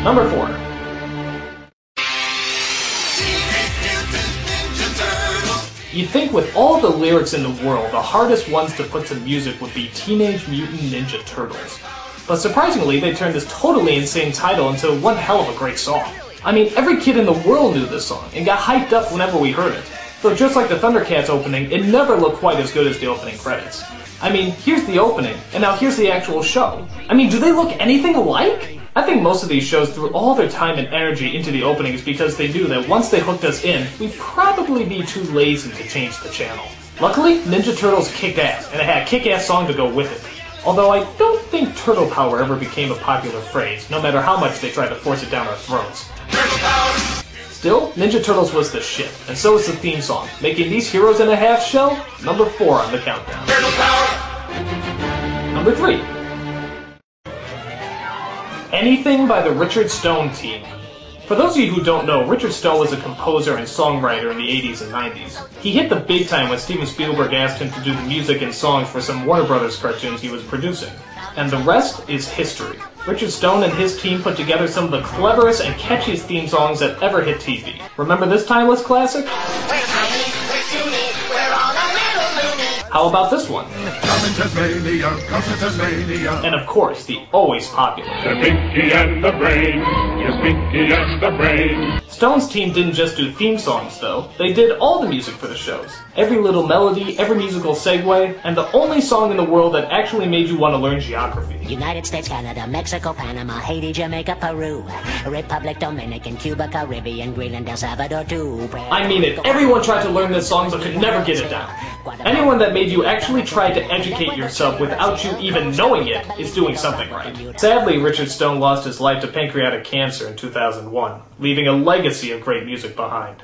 Number 4. You'd think with all the lyrics in the world, the hardest ones to put to music would be Teenage Mutant Ninja Turtles. But surprisingly, they turned this totally insane title into one hell of a great song. I mean, every kid in the world knew this song, and got hyped up whenever we heard it. Though just like the Thundercats opening, it never looked quite as good as the opening credits. I mean, here's the opening, and now here's the actual show. I mean, do they look anything alike? I think most of these shows threw all their time and energy into the openings because they knew that once they hooked us in, we'd probably be too lazy to change the channel. Luckily, Ninja Turtles kicked ass, and it had a kick-ass song to go with it. Although I don't think turtle power ever became a popular phrase, no matter how much they tried to force it down our throats. Still, Ninja Turtles was the shit, and so is the theme song, making these Heroes and a Half show number 4 on the countdown. Number 3. Anything by the Richard Stone Team. For those of you who don't know, Richard Stone was a composer and songwriter in the 80s and 90s. He hit the big time when Steven Spielberg asked him to do the music and songs for some Warner Brothers cartoons he was producing. And the rest is history. Richard Stone and his team put together some of the cleverest and catchiest theme songs that ever hit TV. Remember this timeless classic? How about this one? And of course, the always popular The Pinky and the Brain, yes, Pinky and the Brain. Stone's team didn't just do theme songs, though. They did all the music for the shows. Every little melody, every musical segue, and the only song in the world that actually made you want to learn geography. United States, Canada, Mexico, Panama, Haiti, Jamaica, Peru, Republic, Dominican, Cuba, Caribbean, Greenland, El Salvador, too. I mean it. Everyone tried to learn this song but could never get it down. Anyone that made you actually try to educate yourself without you even knowing it is doing something right. Sadly, Richard Stone lost his life to pancreatic cancer in 2001, leaving a legacy of great music behind.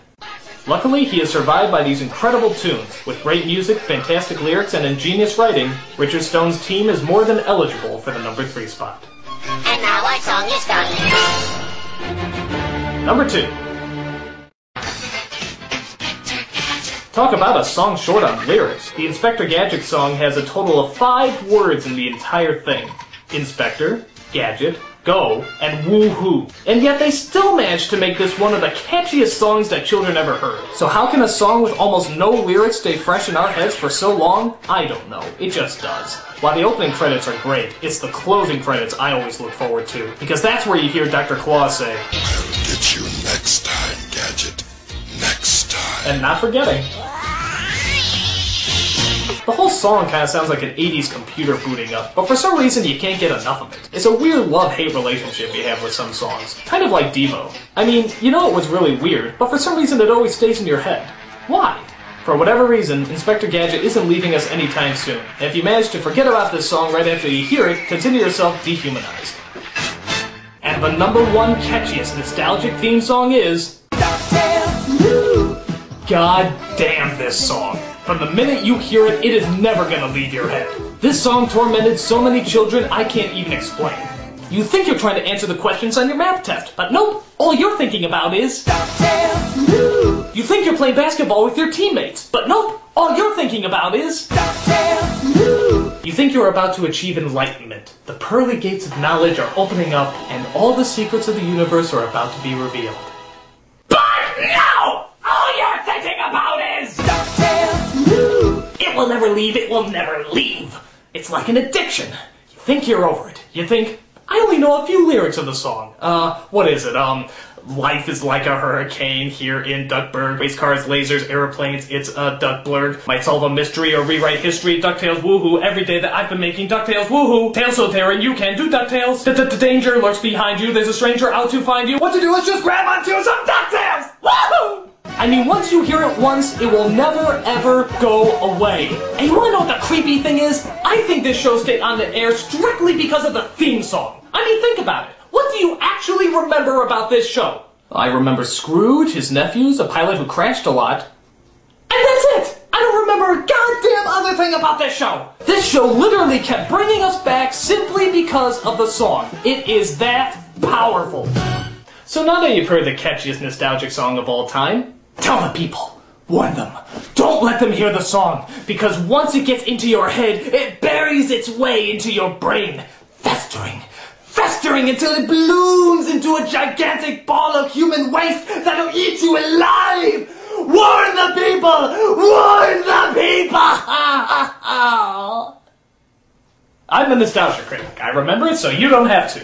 Luckily, he is survived by these incredible tunes. With great music, fantastic lyrics, and ingenious writing, Richard Stone's team is more than eligible for the number 3 spot. And now our song is done. Number 2. Talk about a song short on lyrics. The Inspector Gadget song has a total of 5 words in the entire thing. Inspector, Gadget, Go, and Woohoo. And yet they still managed to make this one of the catchiest songs that children ever heard. So how can a song with almost no lyrics stay fresh in our heads for so long? I don't know. It just does. While the opening credits are great, it's the closing credits I always look forward to. Because that's where you hear Dr. Claus say, "I'll get you next time, Gadget. Next time." And not forgetting. The whole song kind of sounds like an 80s computer booting up, but for some reason you can't get enough of it. It's a weird love-hate relationship you have with some songs, kind of like Devo. I mean, you know it was really weird, but for some reason it always stays in your head. Why? For whatever reason, Inspector Gadget isn't leaving us anytime soon, and if you manage to forget about this song right after you hear it, consider yourself dehumanized. And the number 1 catchiest nostalgic theme song is... God damn this song. From the minute you hear it, it is never gonna leave your head. This song tormented so many children I can't even explain. You think you're trying to answer the questions on your math test, but nope, all you're thinking about is... You think you're playing basketball with your teammates, but nope, all you're thinking about is... You think you're about to achieve enlightenment. The pearly gates of knowledge are opening up, and all the secrets of the universe are about to be revealed. But no! All you're thinking about is... It will never leave, it will never leave. It's like an addiction. You think you're over it. You think, I only know a few lyrics of the song. What is it? Life is like a hurricane here in Duckburg. Race cars, lasers, airplanes, it's a Duckblurg. Might solve a mystery or rewrite history. DuckTales, woohoo. Every day that I've been making DuckTales, woohoo. Tales so daring, you can do DuckTales. Danger lurks behind you. There's a stranger out to find you. What to do is just grab onto some DuckTales! Woohoo! I mean, once you hear it once, it will never, ever go away. And you wanna know what the creepy thing is? I think this show stayed on the air strictly because of the theme song. I mean, think about it. What do you actually remember about this show? I remember Scrooge, his nephews, a pilot who crashed a lot. And that's it! I don't remember a goddamn other thing about this show! This show literally kept bringing us back simply because of the song. It is that powerful. So now that you've heard the catchiest nostalgic song of all time, tell the people. Warn them. Don't let them hear the song, because once it gets into your head, it buries its way into your brain, festering festering until it blooms into a gigantic ball of human waste that'll eat you alive! Warn the people! Warn the people! I'm the Nostalgia Critic. I remember it so you don't have to.